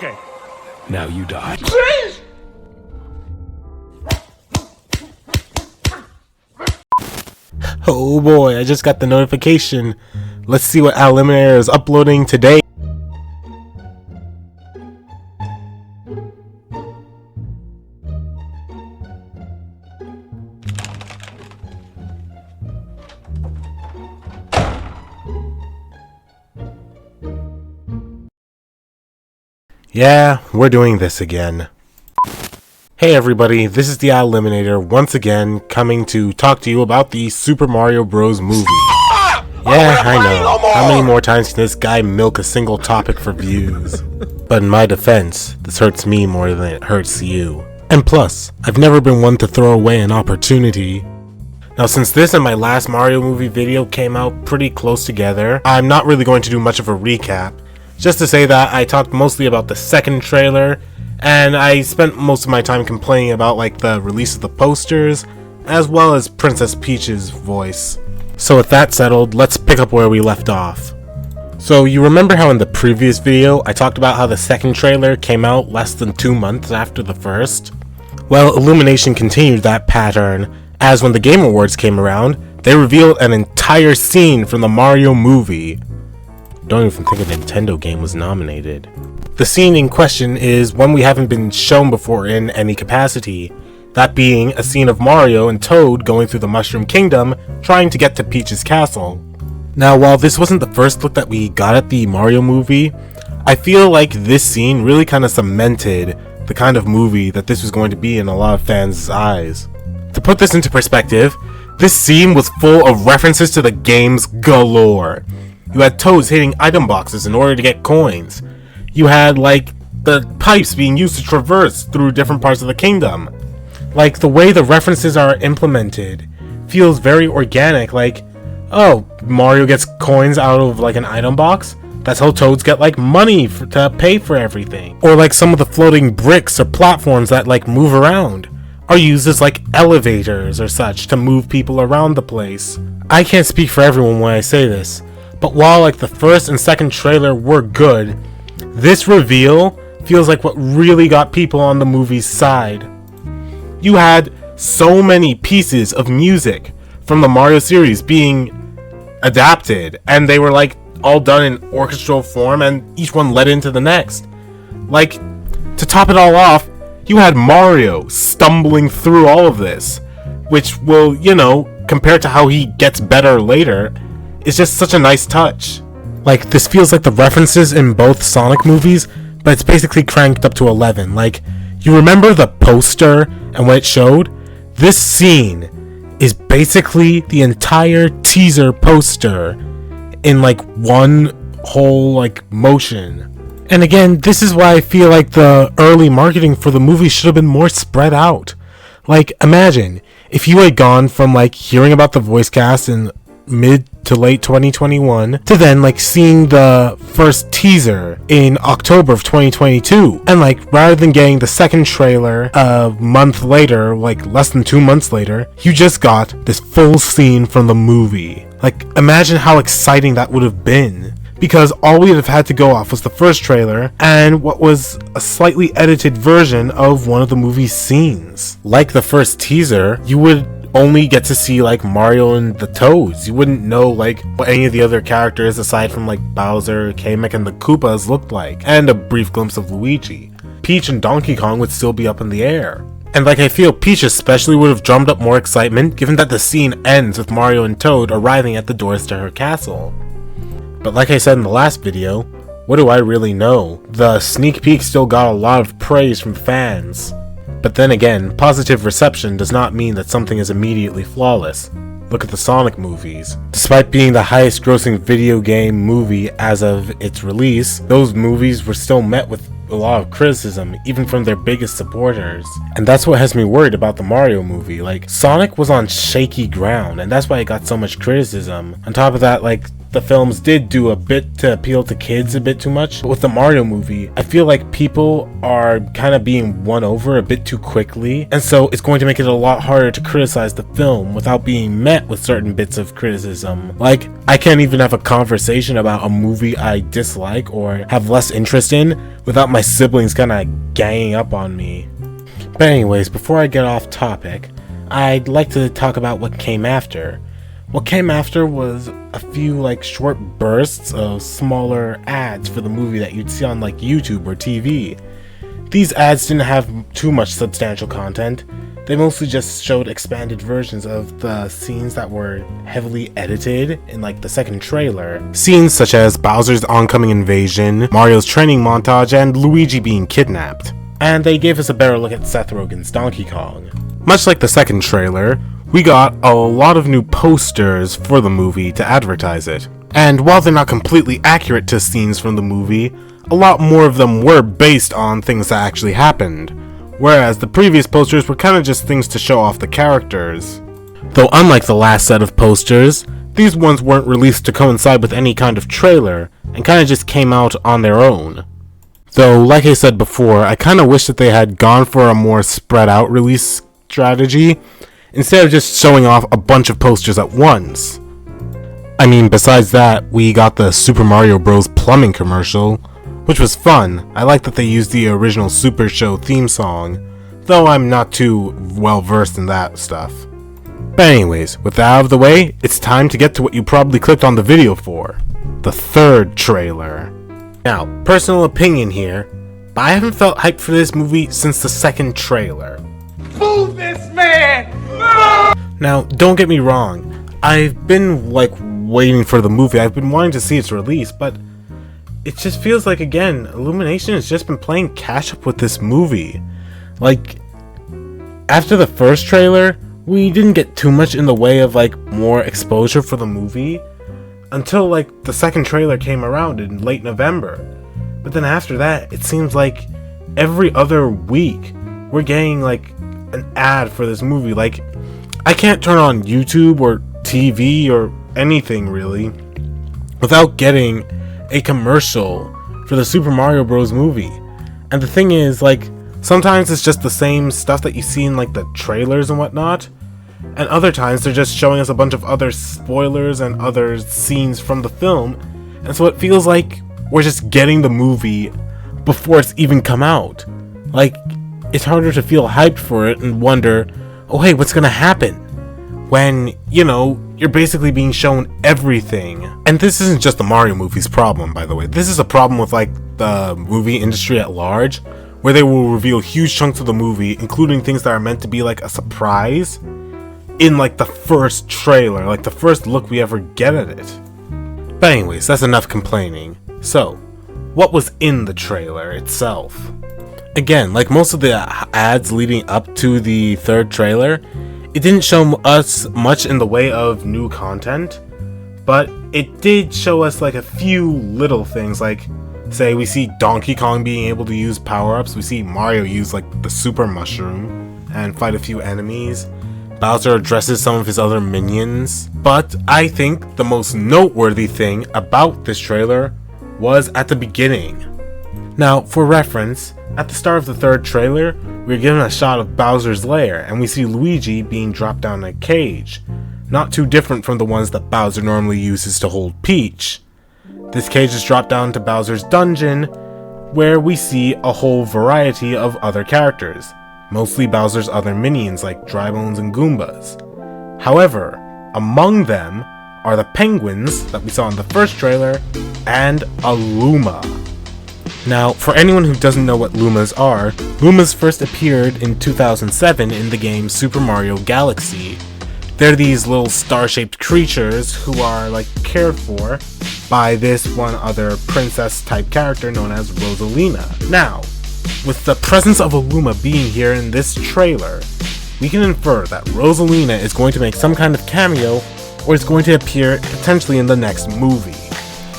Okay. Now you die. Oh boy, I just got the notification. Let's see what Eliminator is uploading today. Yeah, we're doing this again. Hey everybody, this is the Eliminator once again coming to talk to you about the Super Mario Bros. Movie. Yeah, I know. How many more times can this guy milk a single topic for views? But in my defense, this hurts me more than it hurts you. And plus, I've never been one to throw away an opportunity. Now since this and my last Mario movie video came out pretty close together, I'm not really going to do much of a recap. Just to say that I talked mostly about the second trailer, and I spent most of my time complaining about like the release of the posters, as well as Princess Peach's voice. So with that settled, let's pick up where we left off. So you remember how in the previous video I talked about how the second trailer came out less than 2 months after the first? Well, Illumination continued that pattern, as when the Game Awards came around, they revealed an entire scene from the Mario movie. Don't even think a Nintendo game was nominated. The scene in question is one we haven't been shown before in any capacity, that being a scene of Mario and Toad going through the Mushroom Kingdom trying to get to Peach's castle. Now while this wasn't the first look that we got at the Mario movie, I feel like this scene really kind of cemented the kind of movie that this was going to be in a lot of fans' eyes. To put this into perspective, this scene was full of references to the games galore. You had Toads hitting item boxes in order to get coins. You had, like, the pipes being used to traverse through different parts of the kingdom. Like, the way the references are implemented feels very organic, like, oh, Mario gets coins out of, like, an item box? That's how Toads get, like, money to pay for everything. Or, like, some of the floating bricks or platforms that, like, move around are used as, like, elevators or such to move people around the place. I can't speak for everyone when I say this, but while, like, the first and second trailer were good, this reveal feels like what really got people on the movie's side. You had so many pieces of music from the Mario series being adapted, and they were like all done in orchestral form, and each one led into the next. Like, to top it all off, you had Mario stumbling through all of this, which will, you know, compared to how he gets better later, is just such a nice touch. Like, this feels like the references in both Sonic movies, but it's basically cranked up to 11. Like, you remember the poster and what it showed? This scene is basically the entire teaser poster in like one whole like motion. And again, this is why I feel like the early marketing for the movie should have been more spread out. Like, imagine if you had gone from like hearing about the voice cast in mid to late 2021 to then like seeing the first teaser in October of 2022, and like rather than getting the second trailer a month later, like less than 2 months later, you just got this full scene from the movie. Like, imagine how exciting that would have been, because all we would have had to go off was the first trailer and what was a slightly edited version of one of the movie's scenes. Like the first teaser, you would only get to see like Mario and the Toads. You wouldn't know like what any of the other characters aside from like Bowser, Kamek, and the Koopas looked like, and a brief glimpse of Luigi. Peach and Donkey Kong would still be up in the air. And like, I feel Peach especially would have drummed up more excitement given that the scene ends with Mario and Toad arriving at the doors to her castle. But like I said in the last video, what do I really know? The sneak peek still got a lot of praise from fans. But then again, positive reception does not mean that something is immediately flawless. Look at the Sonic movies. Despite being the highest grossing video game movie as of its release, those movies were still met with a lot of criticism, even from their biggest supporters. And that's what has me worried about the Mario movie. Like, Sonic was on shaky ground, and that's why it got so much criticism. On top of that, like, the films did do a bit to appeal to kids a bit too much. But with the Mario movie, I feel like people are kind of being won over a bit too quickly, and so it's going to make it a lot harder to criticize the film without being met with certain bits of criticism. Like, I can't even have a conversation about a movie I dislike or have less interest in without my siblings kind of ganging up on me. But anyways, before I get off topic, I'd like to talk about what came after. What came after was a few short bursts of smaller ads for the movie that you'd see on YouTube or TV. These ads didn't have too much substantial content. They mostly just showed expanded versions of the scenes that were heavily edited in the second trailer. Scenes such as Bowser's oncoming invasion, Mario's training montage, and Luigi being kidnapped. And they gave us a better look at Seth Rogen's Donkey Kong. Much like the second trailer, we got a lot of new posters for the movie to advertise it. And while they're not completely accurate to scenes from the movie, a lot more of them were based on things that actually happened, whereas the previous posters were kind of just things to show off the characters. Though unlike the last set of posters, these ones weren't released to coincide with any kind of trailer, and kind of just came out on their own. Though, like I said before, I kind of wish that they had gone for a more spread out release strategy, instead of just showing off a bunch of posters at once. I mean, besides that, we got the Super Mario Bros. Plumbing commercial, which was fun. I like that they used the original Super Show theme song, though I'm not too well versed in that stuff. But anyways, with that out of the way, it's time to get to what you probably clicked on the video for. The third trailer. Now, personal opinion here, but I haven't felt hyped for this movie since the second trailer. Move this man! Now, don't get me wrong, I've been waiting for the movie, I've been wanting to see its release, but it just feels like, again, Illumination has just been playing catch up with this movie. After the first trailer, we didn't get too much in the way of more exposure for the movie until the second trailer came around in late November. But then after that, it seems like every other week we're getting an ad for this movie. I can't turn on YouTube or TV or anything really without getting a commercial for the Super Mario Bros. Movie. And the thing is, sometimes it's just the same stuff that you see in the trailers and whatnot, and other times they're just showing us a bunch of other spoilers and other scenes from the film, and so it feels like we're just getting the movie before it's even come out. It's harder to feel hyped for it and wonder, oh hey, what's gonna happen? When, you're basically being shown everything. And this isn't just the Mario movie's problem, by the way. This is a problem with the movie industry at large, where they will reveal huge chunks of the movie, including things that are meant to be a surprise, in the first trailer, the first look we ever get at it. But anyways, that's enough complaining. So, what was in the trailer itself? Again, most of the ads leading up to the third trailer, it didn't show us much in the way of new content, but it did show us a few little things, say we see Donkey Kong being able to use power-ups, we see Mario use the super mushroom and fight a few enemies, Bowser addresses some of his other minions. But I think the most noteworthy thing about this trailer was at the beginning. Now, for reference, at the start of the third trailer, we're given a shot of Bowser's lair, and we see Luigi being dropped down in a cage, not too different from the ones that Bowser normally uses to hold Peach. This cage is dropped down to Bowser's dungeon, where we see a whole variety of other characters, mostly Bowser's other minions like Drybones and Goombas. However, among them are the penguins that we saw in the first trailer, and a Luma. Now, for anyone who doesn't know what Lumas are, Lumas first appeared in 2007 in the game Super Mario Galaxy. They're these little star-shaped creatures who are cared for by this one other princess-type character known as Rosalina. Now, with the presence of a Luma being here in this trailer, we can infer that Rosalina is going to make some kind of cameo or is going to appear potentially in the next movie.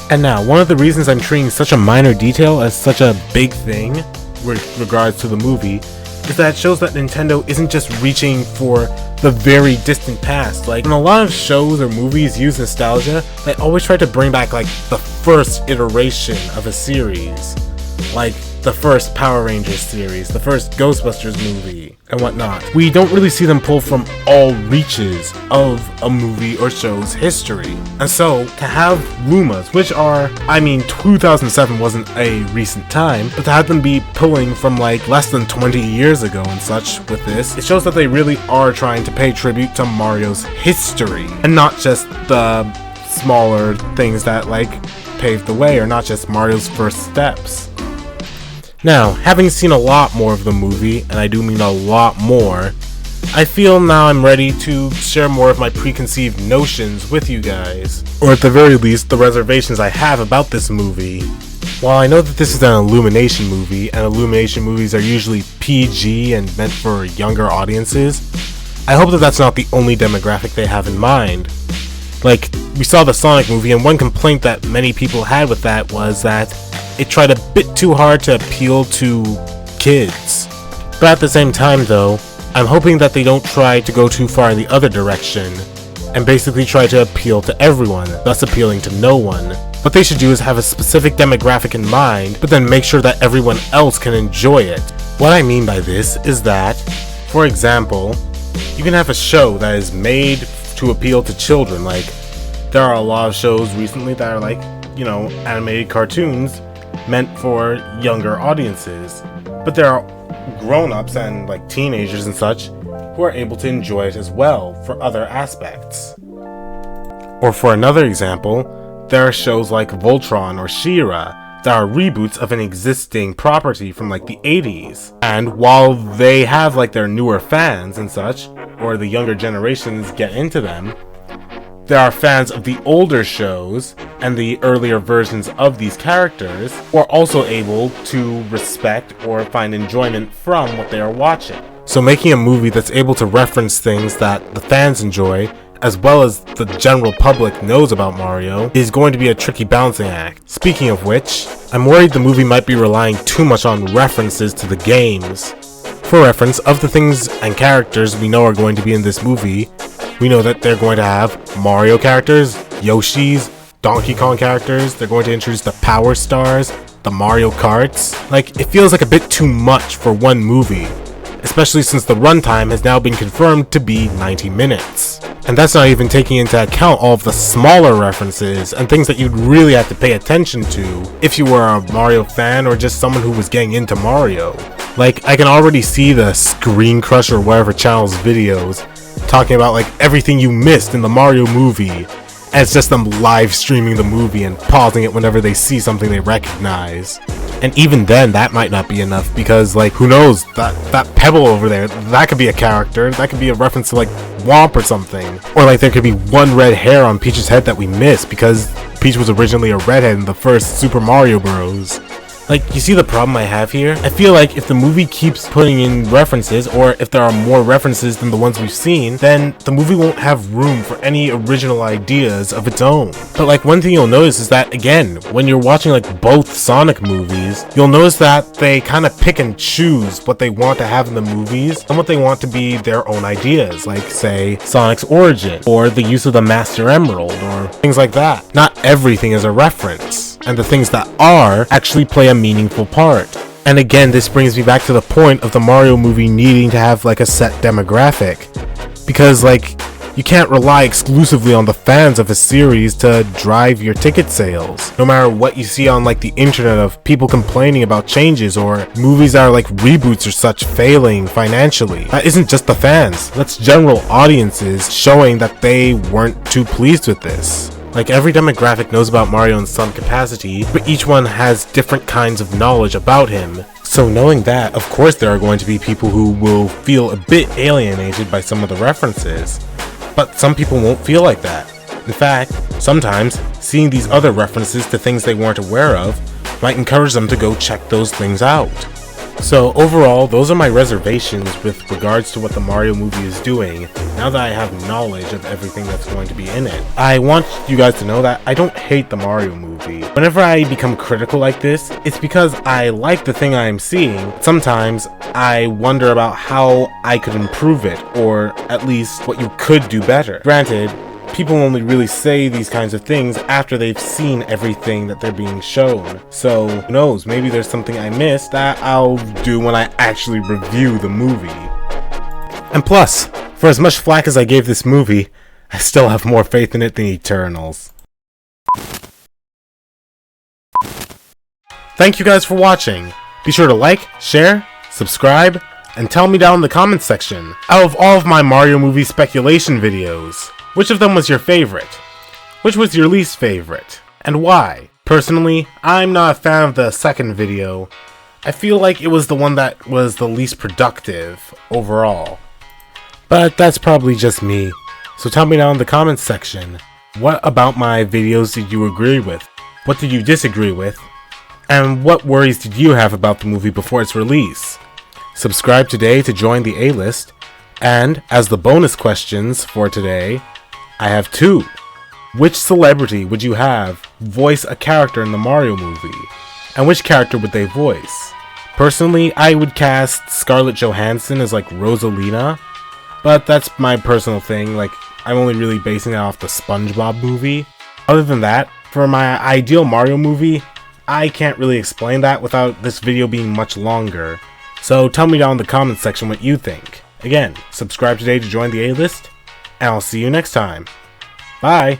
And now, one of the reasons I'm treating such a minor detail as such a big thing with regards to the movie is that it shows that Nintendo isn't just reaching for the very distant past. Like, when a lot of shows or movies use nostalgia, they always try to bring back like the first iteration of a series. Like the first Power Rangers series, the first Ghostbusters movie, and whatnot. We don't really see them pull from all reaches of a movie or show's history. And so, to have Lumas, which are, 2007 wasn't a recent time, but to have them be pulling from like less than 20 years ago and such with this, it shows that they really are trying to pay tribute to Mario's history, and not just the smaller things that like paved the way, or not just Mario's first steps. Now, having seen a lot more of the movie, and I do mean a lot more, I feel now I'm ready to share more of my preconceived notions with you guys, or at the very least, the reservations I have about this movie. While I know that this is an Illumination movie, and Illumination movies are usually PG and meant for younger audiences, I hope that that's not the only demographic they have in mind. Like, we saw the Sonic movie, and one complaint that many people had with that was that it tried a bit too hard to appeal to kids. But at the same time though, I'm hoping that they don't try to go too far in the other direction, and basically try to appeal to everyone, thus appealing to no one. What they should do is have a specific demographic in mind, but then make sure that everyone else can enjoy it. What I mean by this is that, for example, you can have a show that is made to appeal to children. Like, there are a lot of shows recently that are like, animated cartoons meant for younger audiences, but there are grown-ups and like teenagers and such who are able to enjoy it as well for other aspects. Or for another example, there are shows like Voltron or She-Ra that are reboots of an existing property from like the 80s, and while they have like their newer fans and such, or the younger generations get into them, there are fans of the older shows and the earlier versions of these characters who are also able to respect or find enjoyment from what they are watching. So making a movie that's able to reference things that the fans enjoy, as well as the general public knows about Mario, is going to be a tricky balancing act. Speaking of which, I'm worried the movie might be relying too much on references to the games. For reference, of the things and characters we know are going to be in this movie, we know that they're going to have Mario characters, Yoshi's, Donkey Kong characters, they're going to introduce the Power Stars, the Mario Karts. Like, it feels like a bit too much for one movie, especially since the runtime has now been confirmed to be 90 minutes. And that's not even taking into account all of the smaller references and things that you'd really have to pay attention to if you were a Mario fan or just someone who was getting into Mario. Like, I can already see the Screen Crush or whatever channel's videos talking about like everything you missed in the Mario movie, and it's just them live streaming the movie and pausing it whenever they see something they recognize. And even then, that might not be enough, because like, who knows, that pebble over there, that could be a character, that could be a reference to like Womp or something. Or like there could be one red hair on Peach's head that we missed because Peach was originally a redhead in the first Super Mario Bros. Like, you see the problem I have here? I feel like if the movie keeps putting in references, or if there are more references than the ones we've seen, then the movie won't have room for any original ideas of its own. But like, one thing you'll notice is that, again, when you're watching like both Sonic movies, you'll notice that they kind of pick and choose what they want to have in the movies and what they want to be their own ideas, like say Sonic's origin, or the use of the Master Emerald, or things like that. Not everything is a reference, and the things that are actually play a meaningful part. And again, this brings me back to the point of the Mario movie needing to have like a set demographic, because like, you can't rely exclusively on the fans of a series to drive your ticket sales. No matter what you see on like the internet of people complaining about changes, or movies that are like reboots or such failing financially, that isn't just the fans, that's general audiences showing that they weren't too pleased with this. Like, every demographic knows about Mario in some capacity, but each one has different kinds of knowledge about him. So knowing that, of course there are going to be people who will feel a bit alienated by some of the references, but some people won't feel like that. In fact, sometimes seeing these other references to things they weren't aware of might encourage them to go check those things out. So overall, those are my reservations with regards to what the Mario movie is doing, now that I have knowledge of everything that's going to be in it. I want you guys to know that I don't hate the Mario movie. Whenever I become critical like this, it's because I like the thing I am seeing. Sometimes I wonder about how I could improve it, or at least what you could do better. Granted, people only really say these kinds of things after they've seen everything that they're being shown. So, who knows, maybe there's something I missed that I'll do when I actually review the movie. And plus, for as much flack as I gave this movie, I still have more faith in it than Eternals. Thank you guys for watching. Be sure to like, share, subscribe, and tell me down in the comments section, out of all of my Mario movie speculation videos, which of them was your favorite? Which was your least favorite? And why? Personally, I'm not a fan of the second video. I feel like it was the one that was the least productive overall. But that's probably just me. So tell me down in the comments section, what about my videos did you agree with? What did you disagree with? And what worries did you have about the movie before its release? Subscribe today to join the A-list. And as the bonus questions for today, I have two. Which celebrity would you have voice a character in the Mario movie? And which character would they voice? Personally, I would cast Scarlett Johansson as like Rosalina, but that's my personal thing. Like, I'm only really basing it off the SpongeBob movie. Other than that, for my ideal Mario movie, I can't really explain that without this video being much longer. So tell me down in the comments section what you think. Again, subscribe today to join the A-list, and I'll see you next time. Bye!